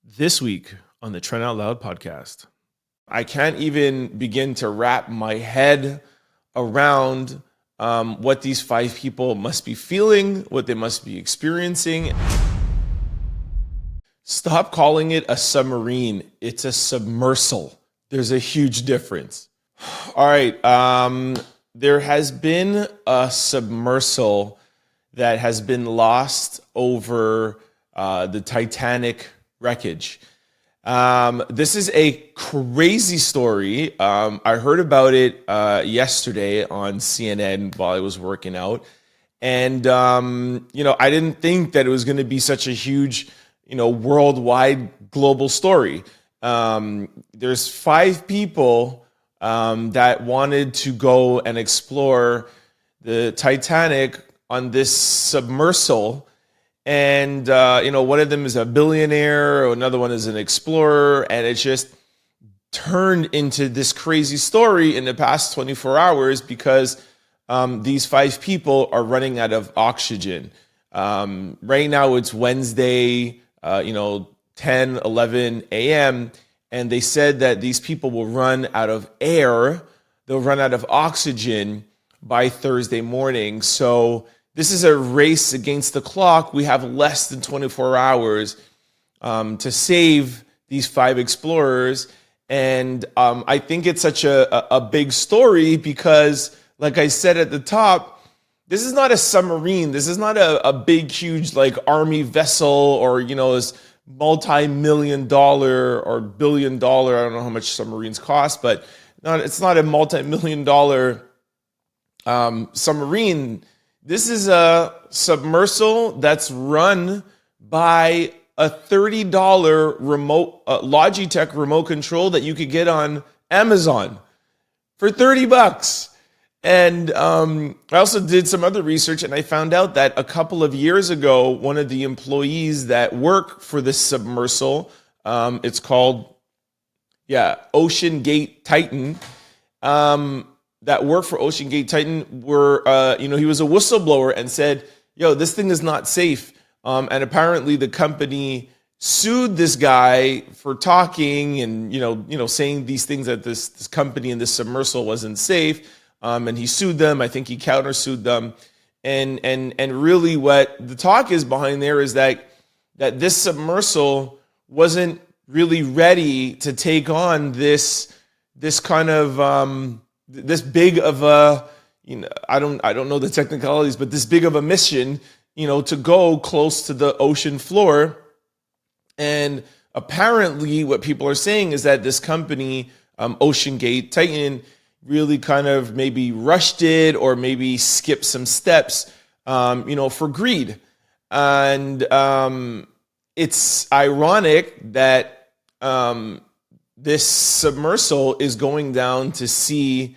This week on the Trent Out Loud Podcast, I can't even begin to wrap my head around what these five people must be feeling, what they must be experiencing. Stop calling it a submarine. It's a submersible. There's a huge difference. All right. There has been a submersible that has been lost over the Titanic wreckage. This is a crazy story. I heard about it yesterday on CNN while I was working out. And, I didn't think that it was going to be such a huge, worldwide global story. There's five people that wanted to go and explore the Titanic on this submersible. And, one of them is a billionaire, another one is an explorer, and it just turned into this crazy story in the past 24 hours because these five people are running out of oxygen. Right now it's Wednesday, 10, 11 a.m., and they said that these people will run out of air, they'll run out of oxygen by Thursday morning. So this is a race against the clock. We have less than 24 hours to save these five explorers. And I think it's such a big story because, like I said at the top, this is not a submarine. This is not a big, huge, army vessel or, this multi-million-dollar or billion-dollar. I don't know how much submarines cost, but it's not a multi-million-dollar submarine. This is a submersible that's run by a $30 remote Logitech remote control that you could get on Amazon for $30. And I also did some other research, and I found out that a couple of years ago, one of the employees that work for this submersible, it's called, OceanGate Titan, that worked for OceanGate Titan he was a whistleblower and said, this thing is not safe. And apparently the company sued this guy for talking and, saying these things that this company and this submersible wasn't safe. And he sued them. I think he countersued them. And really what the talk is behind there is that this submersible wasn't really ready to take on this kind of, this big of a, I don't know the technicalities, but this big of a mission, to go close to the ocean floor. And apparently what people are saying is that this company, OceanGate Titan, really kind of maybe rushed it or maybe skipped some steps, for greed. And it's ironic that this submersible is going down to see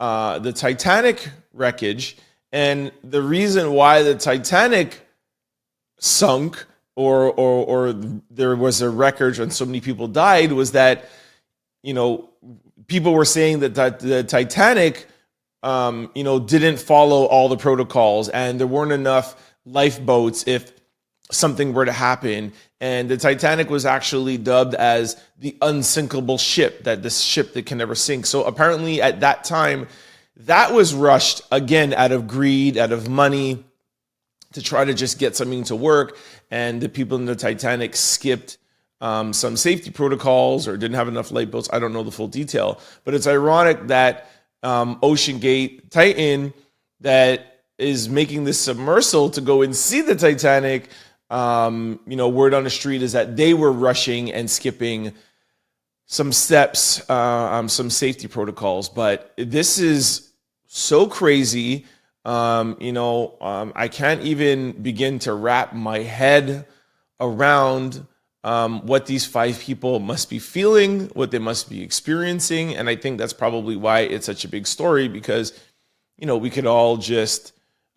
the Titanic wreckage. And the reason why the Titanic sunk or there was a wreckage and so many people died was that, people were saying that the Titanic, didn't follow all the protocols and there weren't enough lifeboats if something were to happen. And the Titanic was actually dubbed as the unsinkable ship, that this ship that can never sink. So apparently at that time, that was rushed again out of greed, out of money, to try to just get something to work. And the people in the Titanic skipped some safety protocols or didn't have enough lifeboats. I don't know the full detail, but it's ironic that OceanGate Titan, that is making this submersible to go and see the Titanic, word on the street is that they were rushing and skipping some steps, some safety protocols. But this is so crazy. I can't even begin to wrap my head around what these five people must be feeling, what they must be experiencing. And I think that's probably why it's such a big story, because, we could all just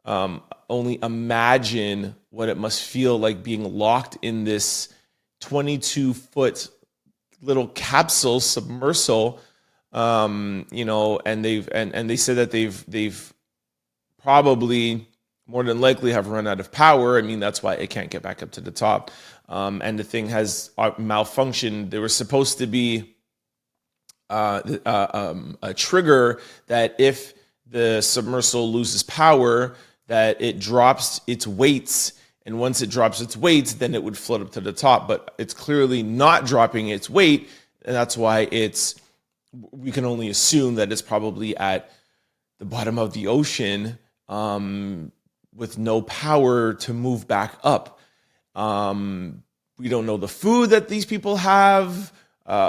only imagine what it must feel like being locked in this 22-foot little capsule submersible, and they said that they've probably more than likely have run out of power. I mean, that's why it can't get back up to the top. and the thing has malfunctioned. There was supposed to be a trigger that if the submersible loses power, that it drops its weights, and once it drops its weights, then it would float up to the top. But it's clearly not dropping its weight, and that's why we can only assume that it's probably at the bottom of the ocean with no power to move back up. We don't know the food that these people have.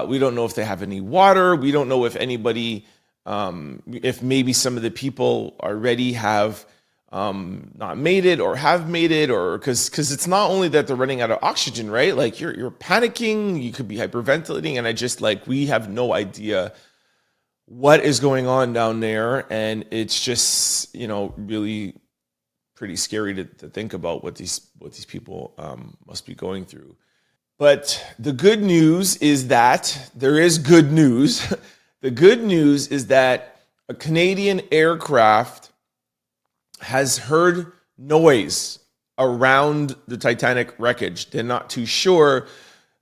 We don't know if they have any water. We don't know if anybody, if maybe some of the people already have not made it or have made it, or because it's not only that they're running out of oxygen, right? Like you're panicking, you could be hyperventilating, and I just we have no idea what is going on down there, and it's just really pretty scary to think about what these people must be going through. But the good news is that there is good news. The good news is that a Canadian aircraft has heard noise around the Titanic wreckage. They're not too sure.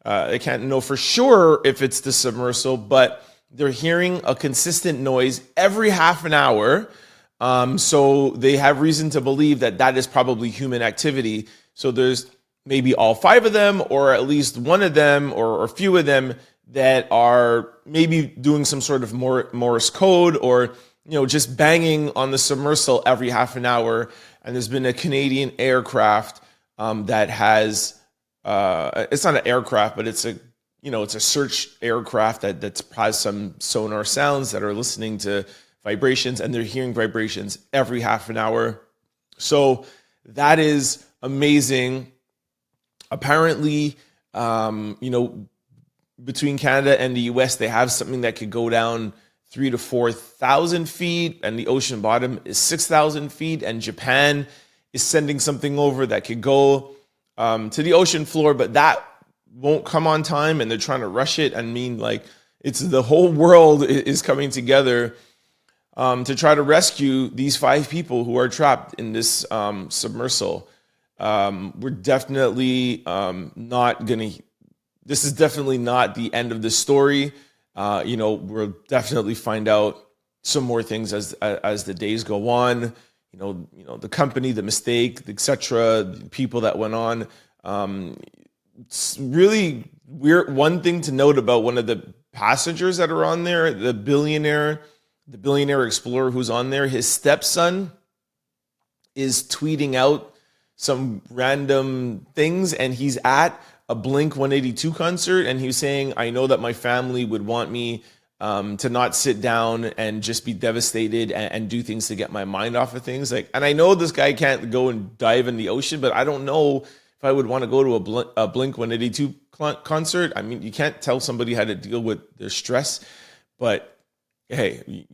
They can't know for sure if it's the submersible, but they're hearing a consistent noise every half an hour. So they have reason to believe that is probably human activity. So there's maybe all 5 of them, or at least one of them, or a few of them that are maybe doing some sort of Morse code, or just banging on the submersible every half an hour. And there's been a Canadian aircraft that has it's not an aircraft, but it's a search aircraft that has some sonar sounds that are listening to vibrations, and they're hearing vibrations every half an hour. So that is amazing. Apparently, between Canada and the US, they have something that could go down 3,000 to 4,000 feet, and the ocean bottom is 6,000 feet. And Japan is sending something over that could go to the ocean floor, but that won't come on time, and they're trying to rush it. I mean, it's the whole world is coming together to try to rescue these 5 people who are trapped in this submersible. We're definitely this is definitely not the end of the story. We'll definitely find out some more things as the days go on. The company, the mistake, etc., the people that went on. It's really weird. One thing to note about one of the passengers that are on there, the billionaire explorer who's on there, his stepson is tweeting out some random things, and he's at a Blink-182 concert, and he's saying, I know that my family would want me to not sit down and just be devastated and do things to get my mind off of things. And I know this guy can't go and dive in the ocean, but I don't know if I would want to go to a Blink-182 concert. I mean, you can't tell somebody how to deal with their stress, but hey,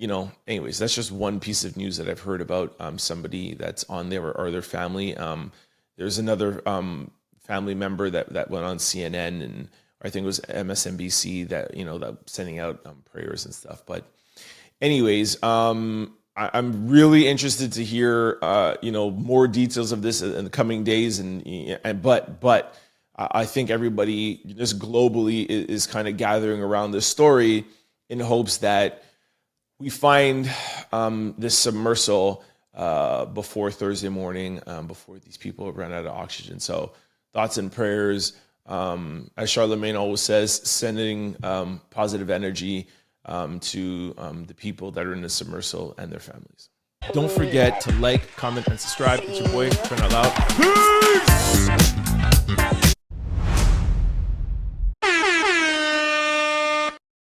anyways, that's just one piece of news that I've heard about somebody that's on there or their family. There's another family member that went on CNN, and I think it was MSNBC that sending out prayers and stuff. But anyways, I'm really interested to hear more details of this in the coming days, but I think everybody just globally is kind of gathering around this story in hopes that we find this submersible before Thursday morning, before these people run out of oxygen. So thoughts and prayers, as Charlemagne always says, sending positive energy to the people that are in the submersible and their families. Don't forget to like, comment, and subscribe. It's your boy, Trent Out Loud. Peace!